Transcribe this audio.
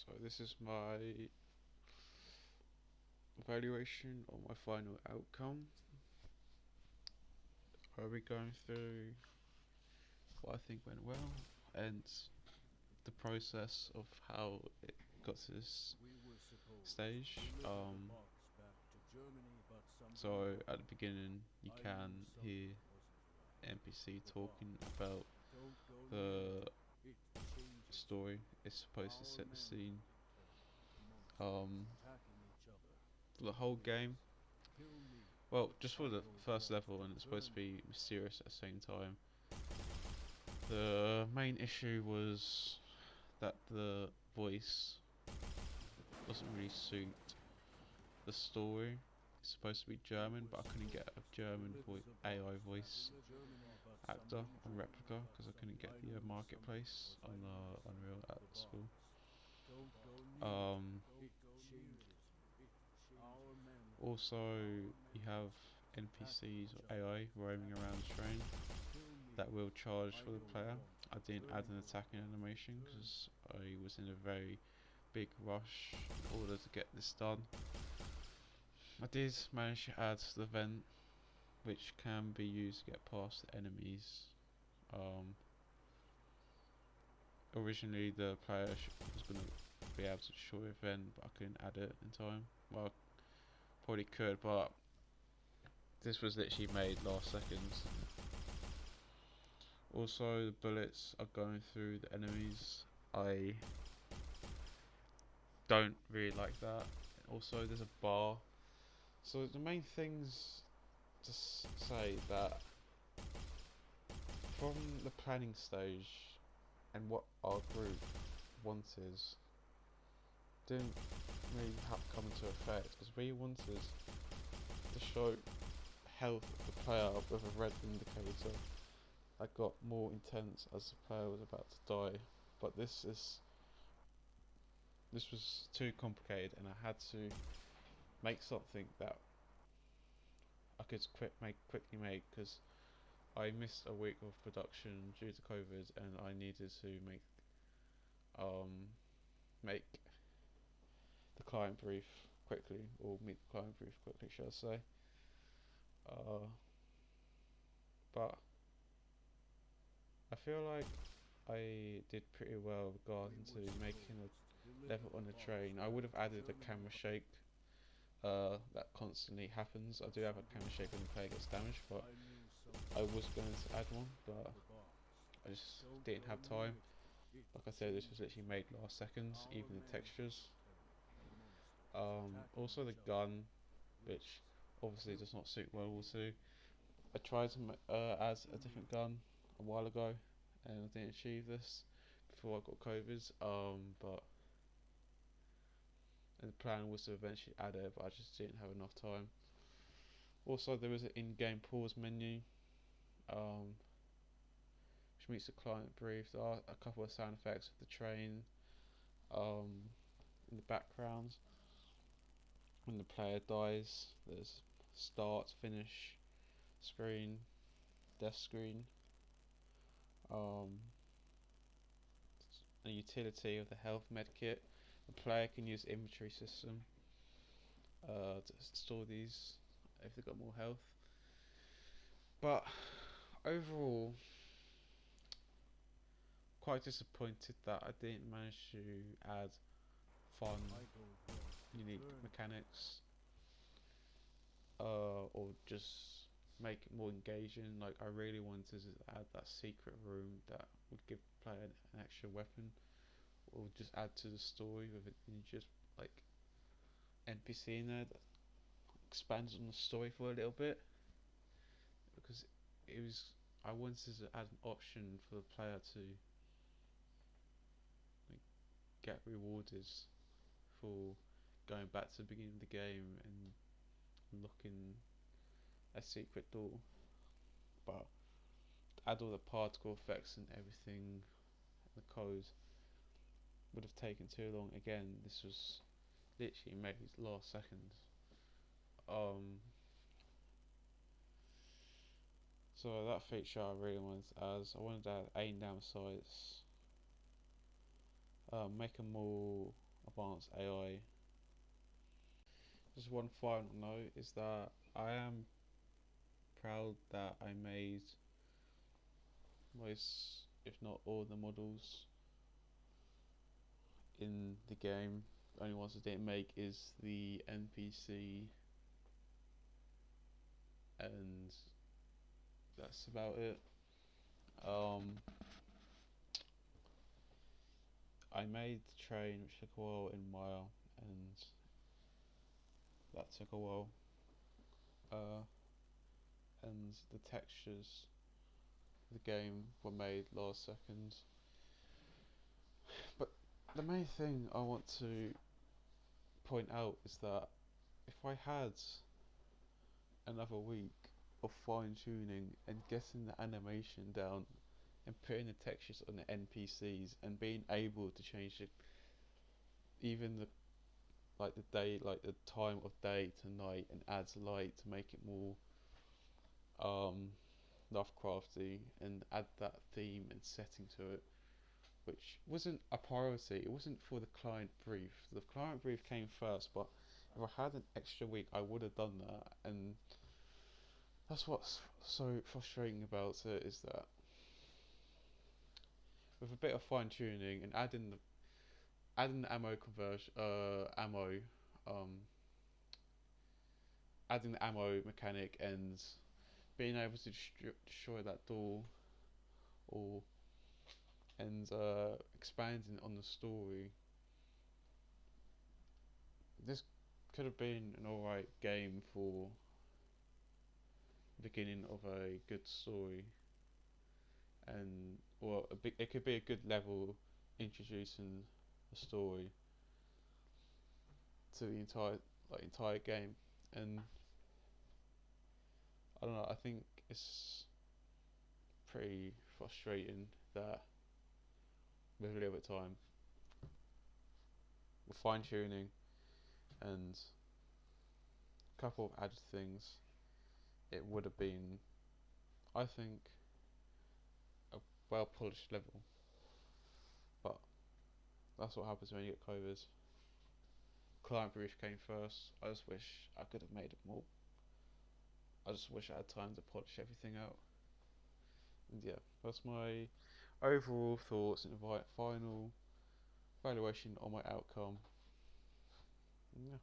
So this is my evaluation of my final outcome. I'll be going through what I think went well and the process of how it got to this stage. So at the beginning you can hear NPC talking about the story. It's supposed to set the scene. Um, for the whole game, well, just for the first level, and it's supposed to be mysterious at the same time. The main issue was that the voice doesn't really suit the story. It's supposed to be German, but I couldn't get a German AI voice actor on Replica because I couldn't get the marketplace on Unreal at school. Um, Also, you have NPCs or AI roaming around the train that will charge for the player. I didn't add an attacking animation because I was in a very big rush in order to get this done. I did manage to add the vent, which can be used to get past the enemies. Um, Originally, the player was going to be able to destroy a vent, but I couldn't add it in time. Well, I probably could, but this was literally made last second. Also, the bullets are going through the enemies. I don't really like that. Also, there's a bar. So the main things to say that from the planning stage and what our group wanted didn't really come into effect because we wanted to show health of the player with a red indicator that got more intense as the player was about to die. But this was too complicated, and I had to make something that I could quickly make because I missed a week of production due to COVID, and I needed to um make the client brief quickly, or meet the client brief quickly, should I say? Uh, but I feel like I did pretty well regarding to making a level on the train. I would have added a camera shake. That constantly happens. I do have a camera shake when the player gets damaged, but I was going to add one, but I just didn't have time. Like I said, this was literally made last second, even the textures. Also the gun, which obviously does not suit World War II. I tried to add a different gun a while ago, and I didn't achieve this before I got COVID. But and the plan was to eventually add it, but I just didn't have enough time. Also, there was an in-game pause menu, um, which meets the client brief. There are a couple of sound effects of the train in the background. When the player dies, there's start, finish, screen, death screen, um, a utility of the health medkit. The player can use inventory system to store these if they've got more health. But overall, quite disappointed that I didn't manage to add fun, unique mechanics, or just make it more engaging. Like I really wanted to add that secret room that would give the player an extra weapon, or just add to the story with it, and just like NPC in there that expands on the story for a little bit, because it was I wanted to add an option for the player to like get rewarded for going back to the beginning of the game and unlocking a secret door. But to add all the particle effects and everything, the code would have taken too long. Again, this was literally made last second. Um, so that feature I really wanted to add. I wanted to add aim down sights, make a more advanced AI. Just one final note is that I am proud that I made most, if not all, the models in the game. The only ones I didn't make is the NPC, and that's about it. Um, I made the train, which took a while in Maya, and that took a while. Uh, and the textures of the game were made last second. But the main thing I want to point out is that if I had another week of fine tuning and getting the animation down and putting the textures on the NPCs and being able to change it, even the like the time of day to night, and add light to make it more um, Lovecrafty, and add that theme and setting to it, which wasn't a priority. It wasn't for the client brief. The client brief came first, but if I had an extra week, I would have done that. And that's what's so frustrating about it, is that with a bit of fine tuning and adding the ammo conversion, um, adding the ammo mechanic and being able to destroy that door, or and expanding on the story, this could have been an alright game for the beginning of a good story, and it could be a good level introducing the story to the entire game. And I don't know, I think it's pretty frustrating that with a little bit of time, with fine tuning and a couple of added things, it would have been, I think, a well polished level. But that's what happens when you get COVID. Client brief came first. I just wish I could have made it more. I just wish I had time to polish everything out. And yeah, that's my overall thoughts and final evaluation on my outcome. Yeah.